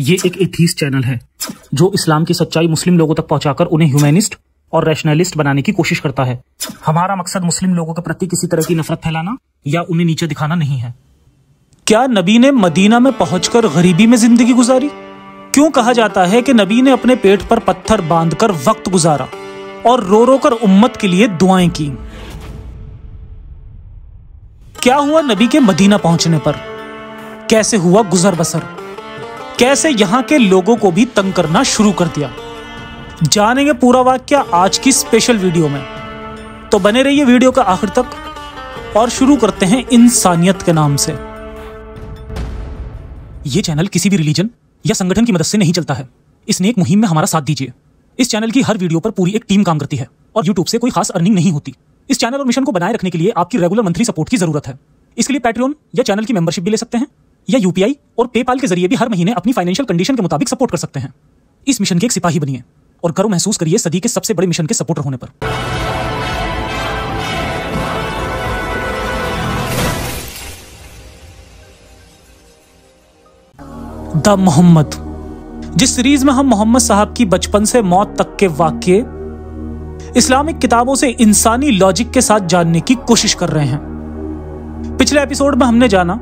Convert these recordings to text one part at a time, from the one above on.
ये एक atheist channel है जो इस्लाम की सच्चाई मुस्लिम लोगों तक पहुंचाकर उन्हें ह्यूमैनिस्ट और रैशनलिस्ट बनाने की कोशिश करता है। हमारा मकसद मुस्लिम लोगों के प्रति किसी तरह की नफरत फैलाना या उन्हें नीचे दिखाना नहीं है। क्या नबी ने मदीना में पहुंचकर गरीबी में जिंदगी गुजारी? क्यों कहा जाता है कि नबी ने अपने पेट पर पत्थर बांधकर वक्त गुजारा और रो रो कर उम्मत के लिए दुआएं की? क्या हुआ नबी के मदीना पहुंचने पर? कैसे हुआ गुजर बसर? कैसे यहां के लोगों को भी तंग करना शुरू कर दिया? जानेंगे पूरा वाकया आज की स्पेशल वीडियो में, तो बने रहिए वीडियो का आखिर तक और शुरू करते हैं इंसानियत के नाम से। यह चैनल किसी भी रिलीजन या संगठन की मदद से नहीं चलता है। इस नेक मुहिम में हमारा साथ दीजिए। इस चैनल की हर वीडियो पर पूरी एक टीम काम करती है और YouTube से कोई खास अर्निंग नहीं होती। इस चैनल और मिशन को बनाए रखने के लिए आपकी रेगुलर मंथली सपोर्ट की जरूरत है। इसके लिए पैट्रियन या चैनल की मेंबरशिप भी ले सकते हैं या UPI और पेपाल के जरिए भी हर महीने अपनी फाइनेंशियल कंडीशन के मुताबिक सपोर्ट कर सकते हैं। इस मिशन के एक सिपाही बनिए और गर्व महसूस करिए सदी के सबसे बड़े मिशन के सपोर्टर होने पर। द मोहम्मद, जिस सीरीज में हम मोहम्मद साहब की बचपन से मौत तक के वाकये इस्लामिक किताबों से इंसानी लॉजिक के साथ जानने की कोशिश कर रहे हैं। पिछले एपिसोड में हमने जाना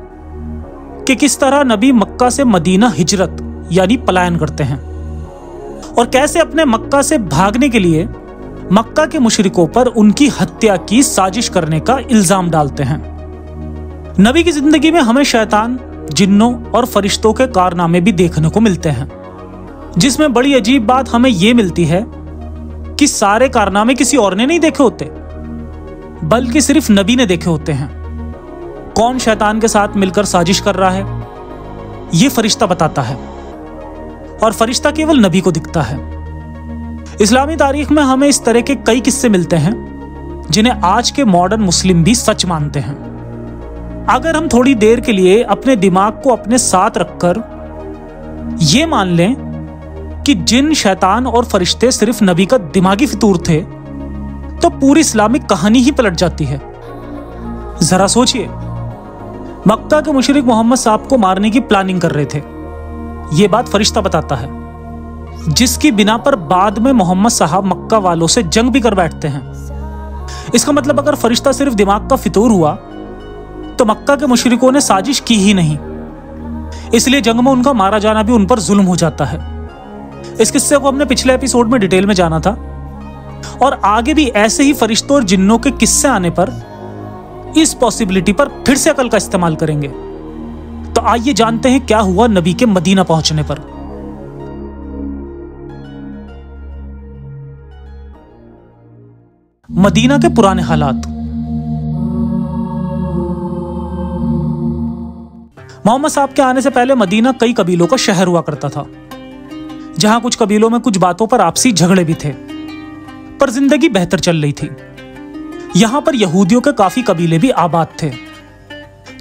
कि किस तरह नबी मक्का से मदीना हिजरत यानी पलायन करते हैं और कैसे अपने मक्का से भागने के लिए मक्का के मुशरिकों पर उनकी हत्या की साजिश करने का इल्जाम डालते हैं। नबी की जिंदगी में हमें शैतान, जिन्नों और फरिश्तों के कारनामे भी देखने को मिलते हैं, जिसमें बड़ी अजीब बात हमें यह मिलती है कि सारे कारनामे किसी और ने नहीं देखे होते बल्कि सिर्फ नबी ने देखे होते हैं। कौन शैतान के साथ मिलकर साजिश कर रहा है यह फरिश्ता बताता है और फरिश्ता केवल नबी को दिखता है। इस्लामी तारीख में हमें इस तरह के कई किस्से मिलते हैं जिन्हें आज के मॉडर्न मुस्लिम भी सच मानते हैं। अगर हम थोड़ी देर के लिए अपने दिमाग को अपने साथ रखकर यह मान लें कि जिन, शैतान और फरिश्ते सिर्फ नबी का दिमागी फितूर थे, तो पूरी इस्लामिक कहानी ही पलट जाती है। जरा सोचिए, मक्का के मुशरिक मोहम्मद साहब को मारने की प्लानिंग कर रहे थे। यह बात फरिश्ता बताता है, जिसकी बिना पर बाद में मोहम्मद साहब मक्का वालों से जंग भी कर बैठते हैं। इसका मतलब अगर फरिश्ता सिर्फ दिमाग का फितूर हुआ तो मक्का के मुशरिकों ने साजिश की ही नहीं, इसलिए जंग में उनका मारा जाना भी उन पर जुल्म हो जाता है। इस किस्से को हमने पिछले एपिसोड में डिटेल में जाना था और आगे भी ऐसे ही फरिश्तों और जिन्नों के किस्से आने पर इस पॉसिबिलिटी पर फिर से अकल का इस्तेमाल करेंगे। तो आइए जानते हैं क्या हुआ नबी के मदीना पहुंचने पर। मदीना के पुराने हालात। मोहम्मद साहब के आने से पहले मदीना कई कबीलों का शहर हुआ करता था, जहां कुछ कबीलों में कुछ बातों पर आपसी झगड़े भी थे, पर जिंदगी बेहतर चल रही थी। यहां पर यहूदियों के काफी कबीले भी आबाद थे,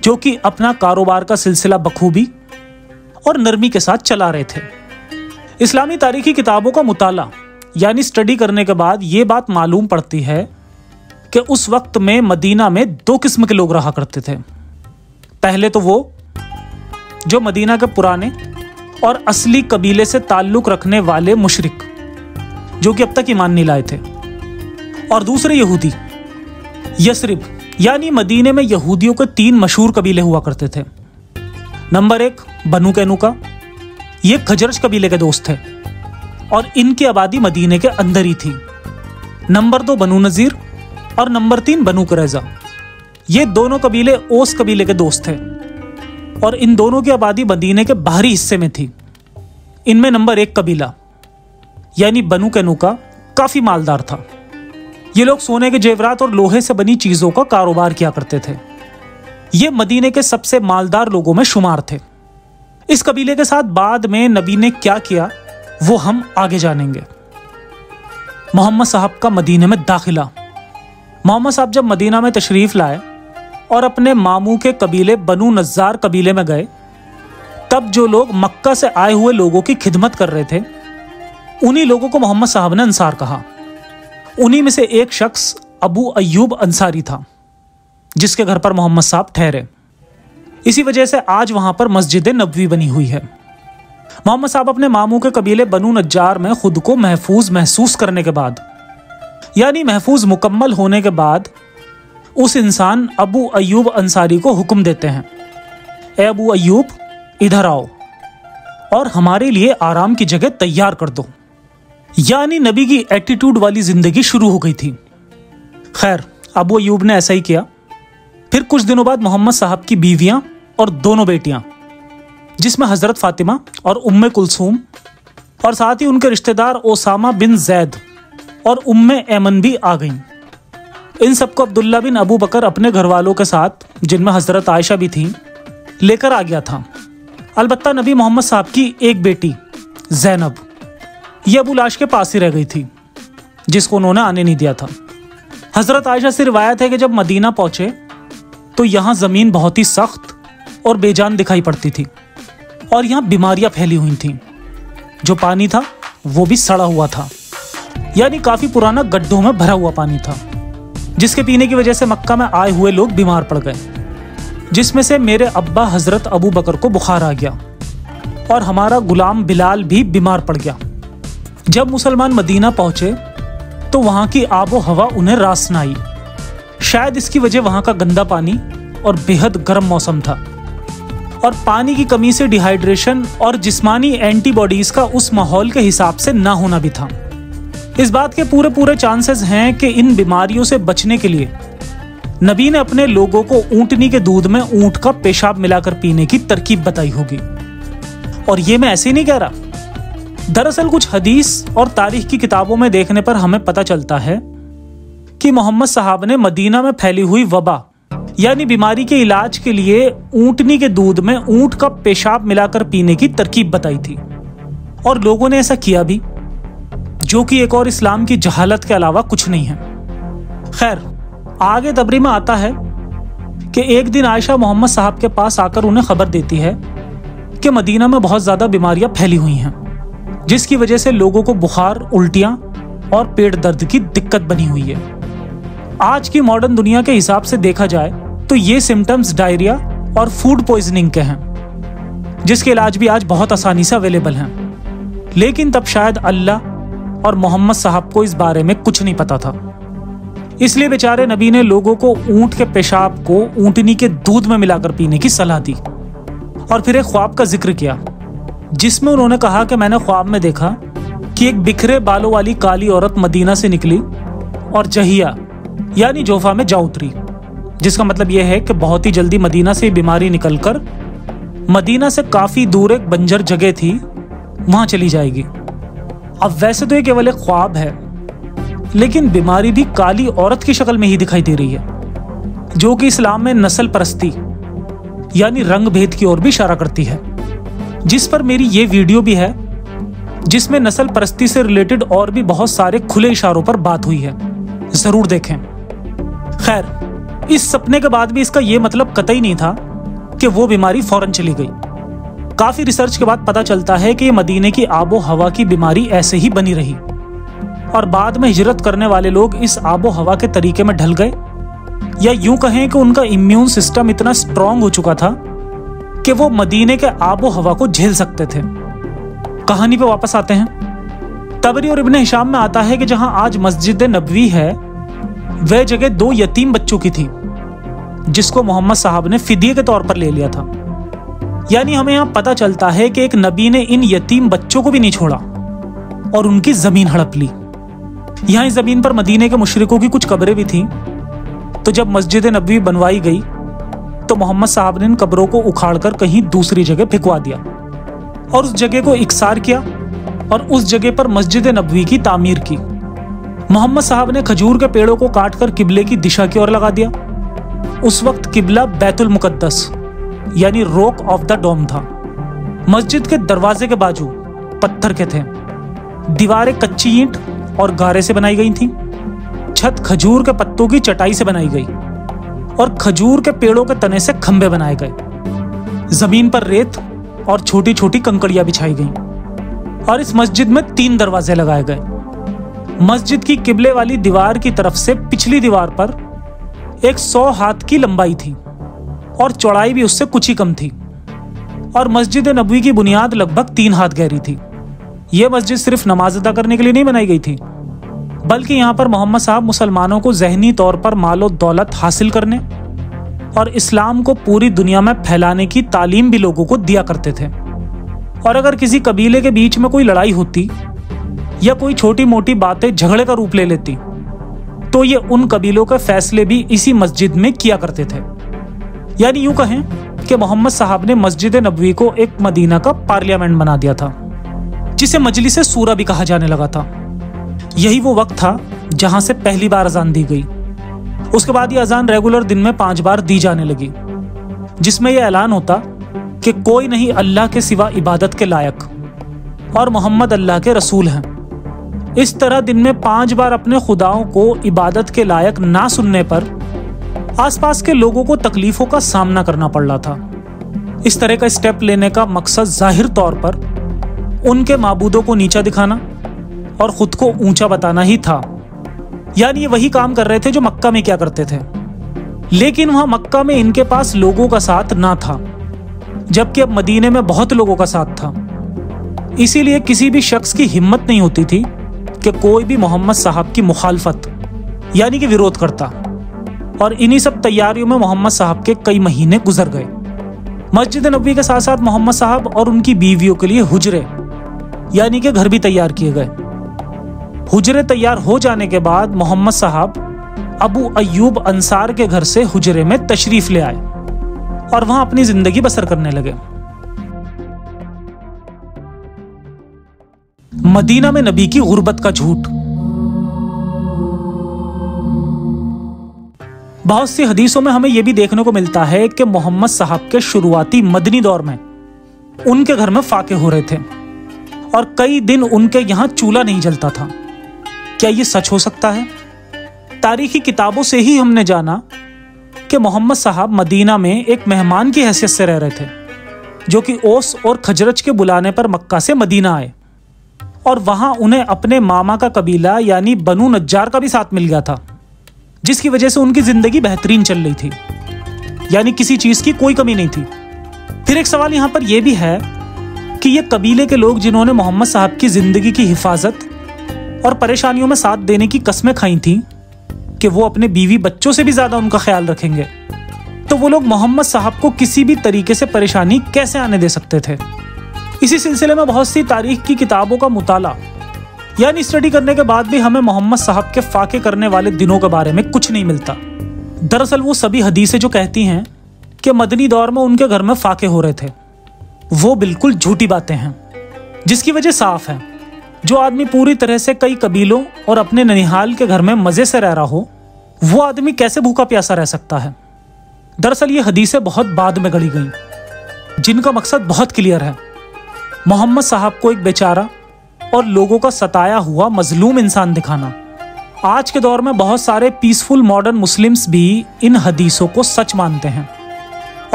जो कि अपना कारोबार का सिलसिला बखूबी और नरमी के साथ चला रहे थे। इस्लामी तारीखी किताबों का मुताला यानी स्टडी करने के बाद यह बात मालूम पड़ती है कि उस वक्त में मदीना में दो किस्म के लोग रहा करते थे। पहले तो वो जो मदीना के पुराने और असली कबीले से ताल्लुक रखने वाले मुशरिक, जो कि अब तक ईमान नहीं लाए थे, और दूसरे यहूदी। यसरिब यानी मदीने में यहूदियों के 3 मशहूर कबीले हुआ करते थे। नंबर 1 बनु कैनुका, ये खजरज कबीले के दोस्त थे और इनकी आबादी मदीने के अंदर ही थी। नंबर 2 बनु नजीर और नंबर 3 बनु कुरैजा, ये दोनों कबीले ओस कबीले के दोस्त थे और इन दोनों की आबादी मदीने के बाहरी हिस्से में थी। इनमें नंबर 1 कबीला यानी बनु कैनुका काफी मालदार था। ये लोग सोने के जेवरात और लोहे से बनी चीजों का कारोबार किया करते थे। ये मदीने के सबसे मालदार लोगों में शुमार थे। इस कबीले के साथ बाद में नबी ने क्या किया वो हम आगे जानेंगे। मोहम्मद साहब का मदीने में दाखिला। मोहम्मद साहब जब मदीना में तशरीफ लाए और अपने मामू के कबीले बनु नज्जार कबीले में गए, तब जो लोग मक्का से आए हुए लोगों की खिदमत कर रहे थे, उन्हीं लोगों को मोहम्मद साहब ने अंसार कहा। उन्हीं में से एक शख्स अबू अय्यूब अंसारी था, जिसके घर पर मोहम्मद साहब ठहरे। इसी वजह से आज वहां पर मस्जिद नबवी बनी हुई है। मोहम्मद साहब अपने मामू के कबीले बनु नज्जार में खुद को महफूज महसूस करने के बाद, यानी महफूज मुकम्मल होने के बाद, उस इंसान अबू अय्यूब अंसारी को हुक्म देते हैं, ए अबू अय्यूब, इधर आओ और हमारे लिए आराम की जगह तैयार कर दो। यानी नबी की एटीट्यूड वाली जिंदगी शुरू हो गई थी। खैर, अबू अय्यूब ने ऐसा ही किया। फिर कुछ दिनों बाद मोहम्मद साहब की बीवियां और दोनों बेटियां, जिसमें हजरत फातिमा और उम्मे कुलसूम और साथ ही उनके रिश्तेदार ओसामा बिन जैद और उम्मे ऐमन भी आ गईं। इन सबको अब्दुल्ला बिन अबू बकर अपने घर वालों के साथ, जिनमें हजरत आयशा भी थीं, लेकर आ गया था। अलबत्ता नबी मोहम्मद साहब की एक बेटी जैनब, ये अबू लाश के पास ही रह गई थी, जिसको उन्होंने आने नहीं दिया था। हजरत आयशा से रिवायत है कि जब मदीना पहुंचे तो यहाँ जमीन बहुत ही सख्त और बेजान दिखाई पड़ती थी और यहाँ बीमारियां फैली हुई थीं। जो पानी था वो भी सड़ा हुआ था, यानी काफी पुराना, गड्ढों में भरा हुआ पानी था, जिसके पीने की वजह से मक्का में आए हुए लोग बीमार पड़ गए, जिसमें से मेरे अब्बा हजरत अबू बकर को बुखार आ गया और हमारा गुलाम बिलाल भी बीमार पड़ गया। जब मुसलमान मदीना पहुंचे तो वहां की आबो हवा उन्हें रास न आई। शायद इसकी वजह वहां का गंदा पानी और बेहद गर्म मौसम था, और पानी की कमी से डिहाइड्रेशन और जिस्मानी एंटीबॉडीज का उस माहौल के हिसाब से ना होना भी था। इस बात के पूरे चांसेस हैं कि इन बीमारियों से बचने के लिए नबी ने अपने लोगों को ऊंटनी के दूध में ऊंट का पेशाब मिलाकर पीने की तरकीब बताई होगी। और ये मैं ऐसे ही नहीं कह रहा। दरअसल कुछ हदीस और तारीख की किताबों में देखने पर हमें पता चलता है कि मोहम्मद साहब ने मदीना में फैली हुई वबा यानी बीमारी के इलाज के लिए ऊंटनी के दूध में ऊंट का पेशाब मिलाकर पीने की तरकीब बताई थी, और लोगों ने ऐसा किया भी, जो कि एक और इस्लाम की जहालत के अलावा कुछ नहीं है। खैर, आगे तबरी में आता है कि एक दिन आयशा मोहम्मद साहब के पास आकर उन्हें खबर देती है कि मदीना में बहुत ज्यादा बीमारियां फैली हुई हैं, जिसकी वजह से लोगों को बुखार, उल्टियां और पेट दर्द की दिक्कत बनी हुई है। आज की मॉडर्न दुनिया के हिसाब से देखा जाए तो ये सिम्टम्स डायरिया और फूड पॉइजनिंग के हैं, जिसके इलाज भी आज बहुत आसानी से अवेलेबल हैं। लेकिन तब शायद अल्लाह और मोहम्मद साहब को इस बारे में कुछ नहीं पता था, इसलिए बेचारे नबी ने लोगों को ऊंट के पेशाब को ऊंटनी के दूध में मिलाकर पीने की सलाह दी। और फिर एक ख्वाब का जिक्र किया, जिसमें उन्होंने कहा कि मैंने ख्वाब में देखा कि एक बिखरे बालों वाली काली औरत मदीना से निकली और जहिया यानी जोफा में जा उतरी, जिसका मतलब यह है कि बहुत ही जल्दी मदीना से बीमारी निकलकर मदीना से काफी दूर एक बंजर जगह थी, वहां चली जाएगी। अब वैसे तो ये केवल एक ख्वाब है, लेकिन बीमारी भी काली औरत की शक्ल में ही दिखाई दे रही है, जो कि इस्लाम में नस्ल परस्ती यानी रंग भेद की ओर भी इशारा करती है, जिस पर मेरी ये वीडियो भी है, जिसमें नस्ल परस्ती से रिलेटेड और भी बहुत सारे खुले इशारों पर बात हुई है, जरूर देखें। खैर, इस सपने के बाद भी इसका यह मतलब कतई नहीं था कि वो बीमारी फौरन चली गई। काफी रिसर्च के बाद पता चलता है कि मदीने की आबो हवा की बीमारी ऐसे ही बनी रही, और बाद में हिजरत करने वाले लोग इस आबो हवा के तरीके में ढल गए, या यूं कहें कि उनका इम्यून सिस्टम इतना स्ट्रांग हो चुका था कि वो मदीने के आबो हवा को झेल सकते थे। कहानी पे वापस आते हैं। तबरी और इब्ने हिशाम में आता है कि जहां आज मस्जिद नबवी है, वह जगह 2 यतीम बच्चों की थी, जिसको मोहम्मद साहब ने फिदिये के तौर पर ले लिया था। यानी हमें यहां पता चलता है कि एक नबी ने इन यतीम बच्चों को भी नहीं छोड़ा और उनकी जमीन हड़प ली। यहां इस जमीन पर मदीने के मुशरिकों की कुछ कब्रें भी थीं, तो जब मस्जिद नबवी बनवाई गई तो मोहम्मद साहब ने इन कब्रों को उखाड़कर कहीं दूसरी जगह फिकवा दिया और उस जगह को इकसार किया और उस जगह पर मस्जिद नबवी की तामीर की। मोहम्मद साहब ने खजूर के पेड़ों को काटकर किबले की दिशा की ओर लगा दिया। उस वक्त किबला बैतुल मुकद्दस यानी रोक ऑफ द डोम था। मस्जिद के दरवाजे के बाजू पत्थर के थे, दीवारें कच्ची ईंट और गारे से बनाई गई थीं, छत खजूर के पत्तों की चटाई से बनाई गई और खजूर के पेड़ों के तने से खंभे बनाए गए। जमीन पर रेत और छोटी छोटी कंकड़ियां बिछाई गईं और इस मस्जिद में 3 दरवाजे लगाए गए। मस्जिद की किबले वाली दीवार की तरफ से पिछली दीवार पर एक 100 हाथ की लंबाई थी और चौड़ाई भी उससे कुछ ही कम थी, और मस्जिद नबवी की बुनियाद लगभग 3 हाथ गहरी थी। यह मस्जिद सिर्फ नमाज अदा करने के लिए नहीं बनाई गई थी, बल्कि यहाँ पर मोहम्मद साहब मुसलमानों को ज़हनी तौर पर मालो दौलत हासिल करने और इस्लाम को पूरी दुनिया में फैलाने की तालीम भी लोगों को दिया करते थे। और अगर किसी कबीले के बीच में कोई लड़ाई होती या कोई छोटी मोटी बातें झगड़े का रूप ले लेती, तो ये उन कबीलों के फैसले भी इसी मस्जिद में किया करते थे। यानी यूं कहें कि मोहम्मद साहब ने मस्जिद नबवी को एक मदीना का पार्लियामेंट बना दिया था, जिसे मजलिस सूरा भी कहा जाने लगा था। यही वो वक्त था जहां से पहली बार अजान दी गई। उसके बाद ये अजान रेगुलर दिन में 5 बार दी जाने लगी, जिसमें यह ऐलान होता कि कोई नहीं अल्लाह के सिवा इबादत के लायक और मोहम्मद अल्लाह के रसूल हैं। इस तरह दिन में 5 बार अपने खुदाओं को इबादत के लायक ना सुनने पर आसपास के लोगों को तकलीफों का सामना करना पड़ रहा था। इस तरह का स्टेप लेने का मकसद जाहिर तौर पर उनके माबूदों को नीचा दिखाना और खुद को ऊंचा बताना ही था। यानी ये वही काम कर रहे थे जो मक्का में क्या करते थे, लेकिन वहां मक्का में इनके पास लोगों का साथ ना था, जबकि अब मदीने में बहुत लोगों का साथ था। इसीलिए किसी भी शख्स की हिम्मत नहीं होती थी कि कोई भी मोहम्मद साहब की मुखालफत यानी कि विरोध करता। और इन्हीं सब तैयारियों में मोहम्मद साहब के कई महीने गुजर गए। मस्जिद नबवी के साथ साथ मोहम्मद साहब और उनकी बीवियों के लिए हुजरे यानी कि घर भी तैयार किए गए। हुजरे तैयार हो जाने के बाद मोहम्मद साहब अबू अय्यूब अंसार के घर से हुजरे में तशरीफ ले आए और वहां अपनी जिंदगी बसर करने लगे। मदीना में नबी की गुर्बत का झूठ। बहुत सी हदीसों में हमें यह भी देखने को मिलता है कि मोहम्मद साहब के शुरुआती मदनी दौर में उनके घर में फाके हो रहे थे और कई दिन उनके यहां चूल्हा नहीं जलता था। क्या यह सच हो सकता है? तारीखी किताबों से ही हमने जाना कि मोहम्मद साहब मदीना में एक मेहमान की हैसियत से रह रहे थे, जो कि ओस और खजरज के बुलाने पर मक्का से मदीना आए और वहां उन्हें अपने मामा का कबीला यानी बनु नज्जार का भी साथ मिल गया था, जिसकी वजह से उनकी जिंदगी बेहतरीन चल रही थी, यानी किसी चीज की कोई कमी नहीं थी। फिर एक सवाल यहां पर यह भी है कि ये कबीले के लोग जिन्होंने मोहम्मद साहब की जिंदगी की हिफाजत और परेशानियों में साथ देने की कस्में खाई थी कि वो अपने बीवी बच्चों से भी ज्यादा उनका ख्याल रखेंगे, तो वो लोग मोहम्मद साहब को किसी भी तरीके से परेशानी कैसे आने दे सकते थे? इसी सिलसिले में बहुत सी तारीख की किताबों का मुताला यानी स्टडी करने के बाद भी हमें मोहम्मद साहब के फाके करने वाले दिनों के बारे में कुछ नहीं मिलता। दरअसल वो सभी हदीसें जो कहती हैं कि मदनी दौर में उनके घर में फाके हो रहे थे, वो बिल्कुल झूठी बातें हैं, जिसकी वजह साफ है। जो आदमी पूरी तरह से कई कबीलों और अपने ननिहाल के घर में मजे से रह रहा हो, वो आदमी कैसे भूखा प्यासा रह सकता है? दरअसल ये हदीसें बहुत बाद में गढ़ी गईं, जिनका मकसद बहुत क्लियर है। मोहम्मद साहब को एक बेचारा और लोगों का सताया हुआ मजलूम इंसान दिखाना। आज के दौर में बहुत सारे पीसफुल मॉडर्न मुस्लिम्स भी इन हदीसों को सच मानते हैं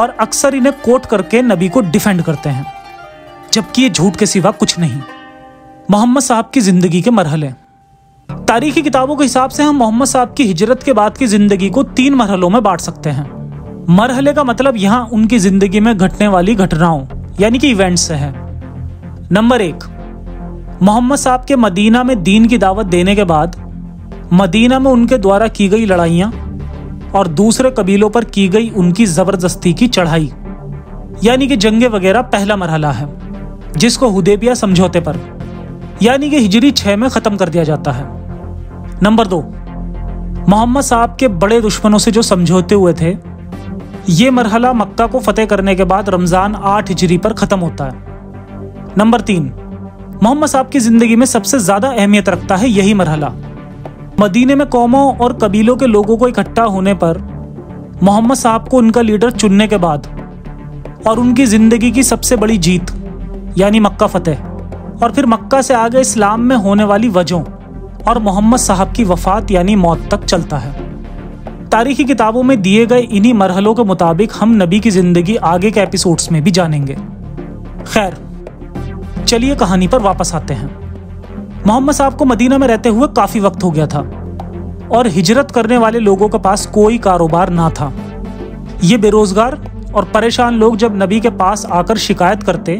और अक्सर इन्हें कोट करके नबी को डिफेंड करते हैं, जबकि ये झूठ के सिवा कुछ नहीं। मोहम्मद साहब की जिंदगी के मरहले। तारीखी किताबों के हिसाब से हम मोहम्मद साहब की हिजरत के बाद की जिंदगी को 3 मरहलों में बांट सकते हैं। मरहले का मतलब यहाँ उनकी जिंदगी में घटने वाली घटनाओं यानी कि इवेंट्स से है। नंबर 1, मोहम्मद साहब के मदीना में दीन की दावत देने के बाद मदीना में उनके द्वारा की गई लड़ाइयाँ और दूसरे कबीलों पर की गई उनकी जबरदस्ती की चढ़ाई यानी कि जंगे वगैरह पहला मरहला है, जिसको हुदैबिया समझौते पर यानी कि हिजरी 6 में खत्म कर दिया जाता है। नंबर 2, मोहम्मद साहब के बड़े दुश्मनों से जो समझौते हुए थे, ये मरहला मक्का को फतेह करने के बाद रमजान 8 हिजरी पर खत्म होता है। नंबर 3, मोहम्मद साहब की जिंदगी में सबसे ज्यादा अहमियत रखता है यही मरहला। मदीने में कौमों और कबीलों के लोगों को इकट्ठा होने पर मोहम्मद साहब को उनका लीडर चुनने के बाद और उनकी जिंदगी की सबसे बड़ी जीत यानी मक्का फतेह और फिर मक्का से आगे इस्लाम में होने वाली वजहों और मोहम्मद साहब की वफात यानी मौत तक चलता है। तारीखी किताबों में दिए गए इन्हीं मरहलों के मुताबिक हम नबी की जिंदगी आगे के एपिसोड्स में भी जानेंगे। खैर, चलिए कहानी पर वापस आते हैं। मोहम्मद साहब को मदीना में रहते हुए काफी वक्त हो गया था और हिजरत करने वाले लोगों के पास कोई कारोबार ना था। ये बेरोजगार और परेशान लोग जब नबी के पास आकर शिकायत करते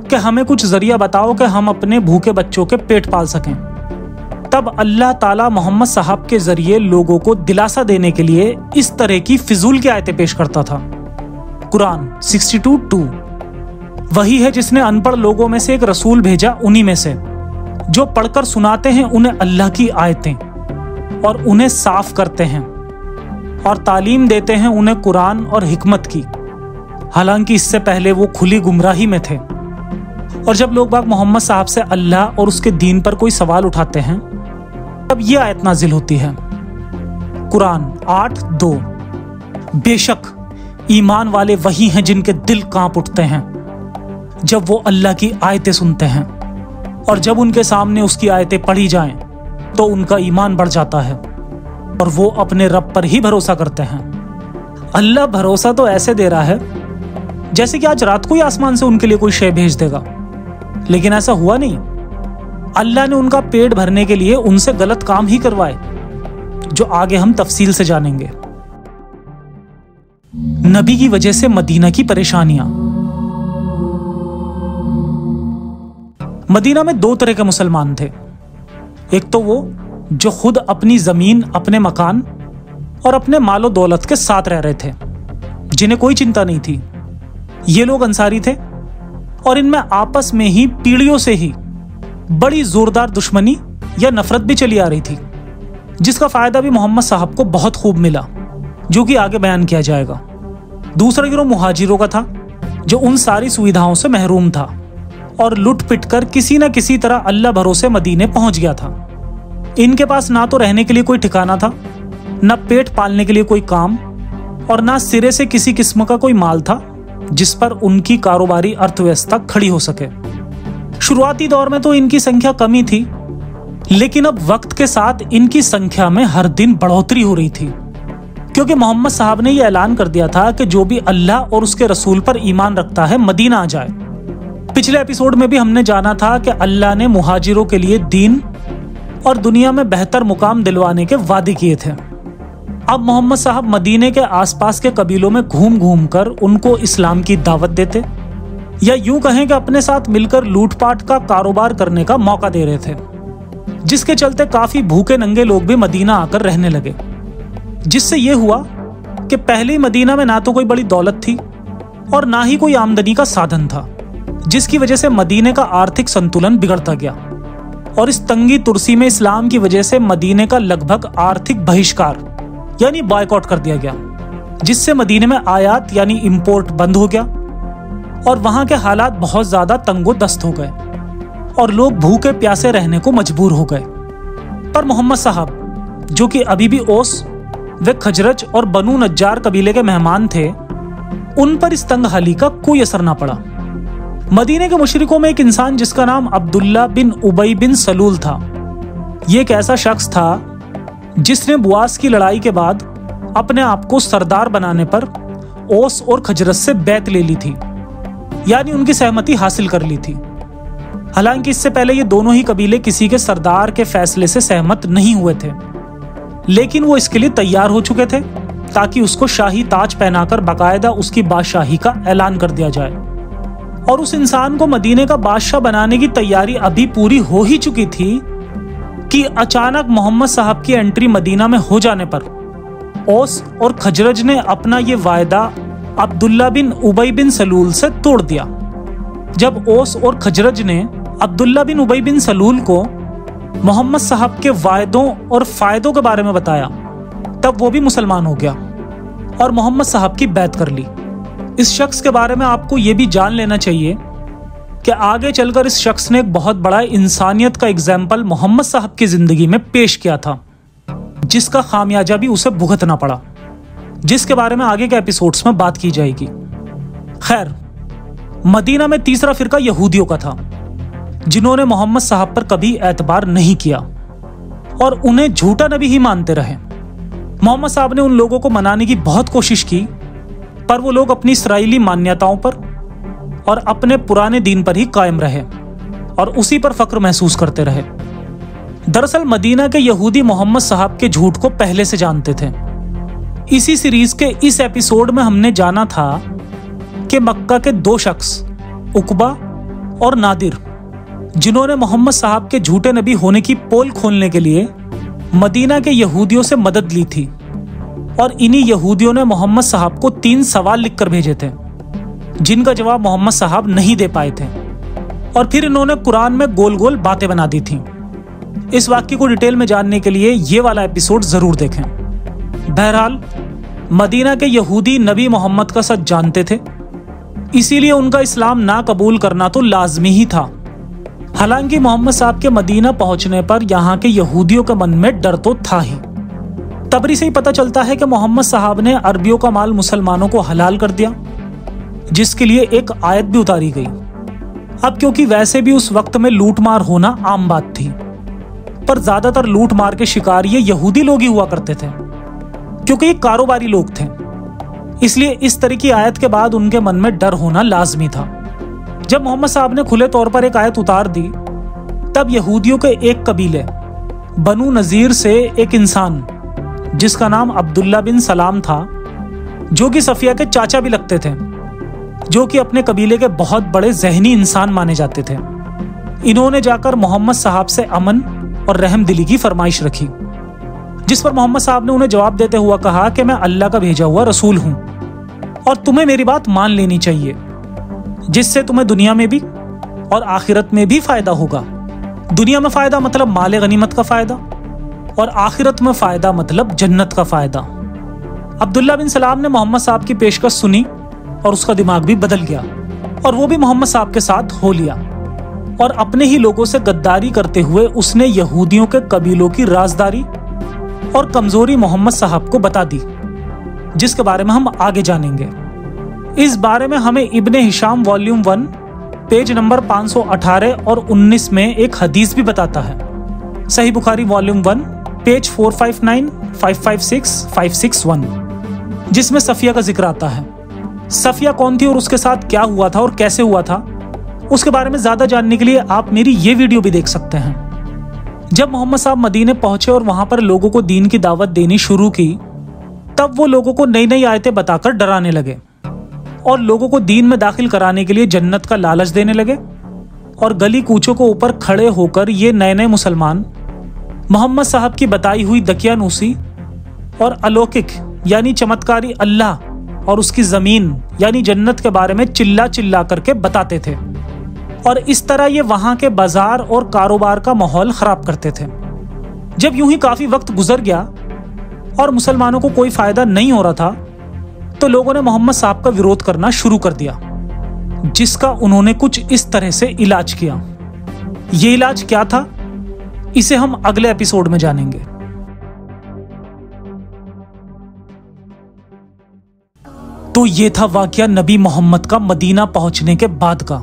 कि हमें कुछ जरिया बताओ कि हम अपने भूखे बच्चों के पेट पाल सकें, तब अल्लाह ताला मोहम्मद साहब के जरिए लोगों को दिलासा देने के लिए इस तरह की फिजूल की आयतें पेश करता था। कुरान 62:2 वही है जिसने अनपढ़ लोगों में से एक रसूल भेजा, उन्हीं में से जो पढ़कर सुनाते हैं उन्हें अल्लाह की आयतें और उन्हें साफ करते हैं और तालीम देते हैं उन्हें कुरान और हिकमत की, हालांकि इससे पहले वो खुली गुमराही में थे। और जब लोग बाग मोहम्मद साहब से अल्लाह और उसके दीन पर कोई सवाल उठाते हैं तब ये आयत नाजिल होती है। कुरान 8:2 बेशक ईमान वाले वही हैं जिनके दिल कांप उठते हैं जब वो अल्लाह की आयतें सुनते हैं, और जब उनके सामने उसकी आयतें पढ़ी जाएं तो उनका ईमान बढ़ जाता है और वो अपने रब पर ही भरोसा करते हैं। अल्लाह भरोसा तो ऐसे दे रहा है जैसे कि आज रात को ही आसमान से उनके लिए कोई शय भेज देगा, लेकिन ऐसा हुआ नहीं। अल्लाह ने उनका पेट भरने के लिए उनसे गलत काम ही करवाए, जो आगे हम तफसील से जानेंगे। नबी की वजह से मदीना की परेशानियां। मदीना में दो तरह के मुसलमान थे। एक तो वो जो खुद अपनी जमीन, अपने मकान और अपने मालो दौलत के साथ रह रहे थे, जिन्हें कोई चिंता नहीं थी। ये लोग अंसारी थे और इनमें आपस में ही पीढ़ियों से ही बड़ी जोरदार दुश्मनी या नफरत भी चली आ रही थी, जिसका फायदा भी मोहम्मद साहब को बहुत खूब मिला, जो कि आगे बयान किया जाएगा। दूसरा गिरोह मुहाजिरों का था, जो उन सारी सुविधाओं से महरूम था और लुट पिट कर किसी न किसी तरह अल्लाह भरोसे मदीने पहुंच गया था। इनके पास ना तो रहने के लिए कोई ठिकाना था, न पेट पालने के लिए कोई काम, और ना सिरे से किसी किस्म का कोई माल था जिस पर उनकी कारोबारी अर्थव्यवस्था खड़ी हो सके। शुरुआती दौर में तो इनकी संख्या कम ही थी, लेकिन अब वक्त के साथ इनकी संख्या में हर दिन बढ़ोतरी हो रही थी, क्योंकि मोहम्मद साहब ने यह ऐलान कर दिया था कि जो भी अल्लाह और उसके रसूल पर ईमान रखता है मदीना आ जाए। पिछले एपिसोड में भी हमने जाना था कि अल्लाह ने मुहाजिरों के लिए दीन और दुनिया में बेहतर मुकाम दिलवाने के वादे किए थे। अब मोहम्मद साहब मदीने के आसपास के कबीलों में घूम घूम कर उनको इस्लाम की दावत देते, या यूं कहें कि अपने साथ मिलकर लूटपाट का कारोबार करने का मौका दे रहे थे, जिसके चलते काफी भूखे नंगे लोग भी मदीना आकर रहने लगे। जिससे यह हुआ कि पहले मदीना में ना तो कोई बड़ी दौलत थी और ना ही कोई आमदनी का साधन था, जिसकी वजह से मदीने का आर्थिक संतुलन बिगड़ता गया। और इस तंगी तुर्सी में इस्लाम की वजह से मदीने का लगभग आर्थिक बहिष्कार यानी बॉयकॉट कर दिया गया, जिससे मदीने में आयात यानी इंपोर्ट बंद हो गया और वहां के हालात बहुत ज्यादा तंगोदस्त हो गए और लोग भूखे प्यासे रहने को मजबूर हो गए। पर मोहम्मद साहब, जो कि अभी भी ओस व खजरज और बनु नज्जार कबीले के मेहमान थे, उन पर इस तंगहाली का कोई असर ना पड़ा। मदीने के मुशरिकों में एक इंसान जिसका नाम अब्दुल्ला बिन उबई बिन सलूल था। ये एक ऐसा शख्स था जिसने बुआस की लड़ाई के बाद अपने आप को सरदार बनाने पर ओस और खजरज से बैत ले ली थी, यानी उनकी सहमति हासिल कर ली थी। हालांकि इससे पहले ये दोनों ही कबीले किसी के सरदार के फैसले से सहमत नहीं हुए थे, लेकिन वो इसके लिए तैयार हो चुके थे ताकि उसको शाही ताज पहनाकर बाकायदा उसकी बादशाही का ऐलान कर दिया जाए। और उस इंसान को मदीने का बादशाह बनाने की तैयारी अभी पूरी हो ही चुकी थी कि अचानक मोहम्मद साहब की एंट्री मदीना में हो जाने पर ओस और खजरज ने अपना ये वायदा अब्दुल्ला बिन उबई बिन सलूल से तोड़ दिया। जब ओस और खजरज ने अब्दुल्ला बिन उबई बिन सलूल को मोहम्मद साहब के वायदों और फायदों के बारे में बताया, तब वो भी मुसलमान हो गया और मोहम्मद साहब की बैत कर ली। इस शख्स के बारे में आपको ये भी जान लेना चाहिए कि आगे चलकर इस शख्स ने एक बहुत बड़ा इंसानियत का एग्जाम्पल मोहम्मद साहब की जिंदगी में पेश किया था, जिसका खामियाजा भी उसे भुगतना पड़ा, जिसके बारे में आगे के एपिसोड्स में बात की जाएगी। खैर, मदीना में तीसरा फिरका यहूदियों का था, जिन्होंने मोहम्मद साहब पर कभी एतबार नहीं किया और उन्हें झूठा नबी ही मानते रहे। मोहम्मद साहब ने उन लोगों को मनाने की बहुत कोशिश की, पर वो लोग अपनी इसराइली मान्यताओं पर और अपने पुराने दीन पर ही कायम रहे और उसी पर फक्र महसूस करते रहे। दरअसल मदीना के यहूदी मोहम्मद साहब के झूठ को पहले से जानते थे। इसी सीरीज के इस एपिसोड में हमने जाना था कि मक्का के 2 शख्स उकबा और नादिर, जिन्होंने मोहम्मद साहब के झूठे नबी होने की पोल खोलने के लिए मदीना के यहूदियों से मदद ली थी, और इन्हीं यहूदियों ने मोहम्मद साहब को 3 सवाल लिखकर भेजे थे जिनका जवाब मोहम्मद साहब नहीं दे पाए थे, और फिर इन्होंने कुरान में गोल गोल बातें बना दी थी। इस वाक्य को डिटेल में जानने के लिए ये वाला एपिसोड जरूर देखें। बहरहाल मदीना के यहूदी नबी मोहम्मद का सच जानते थे, इसीलिए उनका इस्लाम ना कबूल करना तो लाजमी ही था। हालांकि मोहम्मद साहब के मदीना पहुंचने पर यहाँ के यहूदियों के मन में डर तो था ही। तबरी से ही पता चलता है कि मोहम्मद साहब ने अरबियों का माल मुसलमानों को हलाल कर दिया, जिसके लिए एक आयत भी उतारी गई। अब क्योंकि वैसे भी उस वक्त में लूटमार होना आम बात थी, पर ज्यादातर लूटमार के शिकार ये यहूदी लोग ही हुआ करते थे, क्योंकि ये कारोबारी लोग थे। इसलिए इस तरह की आयत के बाद उनके मन में डर होना लाजमी था। जब मोहम्मद साहब ने खुले तौर पर एक आयत उतार दी, तब यहूदियों के एक कबीले बनु नजीर से एक इंसान जिसका नाम अब्दुल्ला बिन सलाम था, जो कि सफिया के चाचा भी लगते थे, जो कि अपने कबीले के बहुत बड़े ज़हनी इंसान माने जाते थे, इन्होंने जाकर मोहम्मद साहब से अमन और रहमदिली की फरमाइश रखी, जिस पर मोहम्मद साहब ने उन्हें जवाब देते हुआ कहा कि मैं अल्लाह का भेजा हुआ रसूल हूं और तुम्हें मेरी बात मान लेनी चाहिए, जिससे तुम्हें दुनिया में भी और आखिरत में भी फायदा होगा। दुनिया में फायदा मतलब माल गनीमत का फायदा, और आखिरत में फायदा मतलब जन्नत का फायदा। अब्दुल्ला बिन सलाम ने मोहम्मद साहब की पेशकश सुनी और उसका दिमाग भी बदल गया, और वो भी मोहम्मद साहब के साथ हो लिया, और अपने ही लोगों से गद्दारी करते हुए उसने यहूदियों के कबीलों की राजदारी और कमजोरी मोहम्मद साहब को बता दी, जिसके बारे में हम आगे जानेंगे। इस बारे में हमें इब्ने हिशाम वॉल्यूम 1 पेज नंबर 518 और 19 में एक हदीस भी बताता है। सही बुखारी वॉल्यूम 1 पेज 459, 556, 561, जिसमें सफिया का जिक्र आता है। सफिया कौन थी और उसके साथ क्या हुआ था और कैसे हुआ था, उसके बारे में ज्यादा जानने के लिए आप मेरी ये वीडियो भी देख सकते हैं। जब मोहम्मद साहब मदीने पहुंचे और वहां पर लोगों को दीन की दावत देनी शुरू की, तब वो लोगों को नई नई आयतें बताकर डराने लगे और लोगों को दीन में दाखिल कराने के लिए जन्नत का लालच देने लगे। और गली कूचों को ऊपर खड़े होकर ये नए नए मुसलमान मोहम्मद साहब की बताई हुई दकियानूसी और अलौकिक यानी चमत्कारी अल्लाह और उसकी जमीन यानी जन्नत के बारे में चिल्ला चिल्ला करके बताते थे, और इस तरह ये वहां के बाजार और कारोबार का माहौल खराब करते थे। जब यूं ही काफी वक्त गुजर गया और मुसलमानों को कोई फायदा नहीं हो रहा था, तो लोगों ने मोहम्मद साहब का विरोध करना शुरू कर दिया, जिसका उन्होंने कुछ इस तरह से इलाज किया। ये इलाज क्या था, इसे हम अगले एपिसोड में जानेंगे। तो ये था वाकया नबी मोहम्मद का मदीना पहुंचने के बाद का,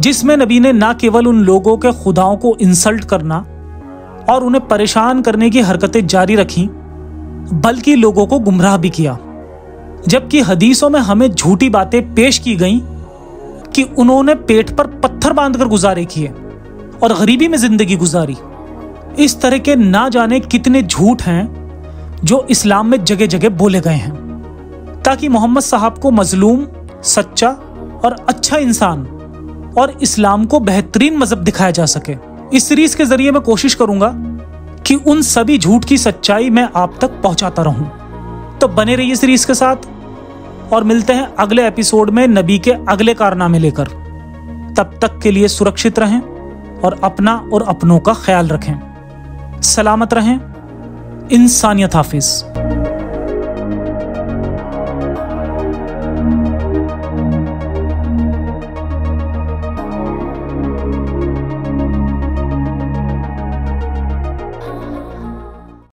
जिसमें नबी ने ना केवल उन लोगों के खुदाओं को इंसल्ट करना और उन्हें परेशान करने की हरकतें जारी रखी, बल्कि लोगों को गुमराह भी किया। जबकि हदीसों में हमें झूठी बातें पेश की गईं कि उन्होंने पेट पर पत्थर बांधकर गुजारे किए और गरीबी में जिंदगी गुजारी। इस तरह के ना जाने कितने झूठ हैं जो इस्लाम में जगह जगह बोले गए हैं, ताकि मोहम्मद साहब को मजलूम, सच्चा और अच्छा इंसान और इस्लाम को बेहतरीन मजहब दिखाया जा सके। इस सीरीज के जरिए मैं कोशिश करूंगा कि उन सभी झूठ की सच्चाई मैं आप तक पहुंचाता रहूं। तो बने रहिए सीरीज के साथ और मिलते हैं अगले एपिसोड में नबी के अगले कारनामे लेकर। तब तक के लिए सुरक्षित रहें और अपना और अपनों का ख्याल रखें। सलामत रहें। इंसानियत हाफिज।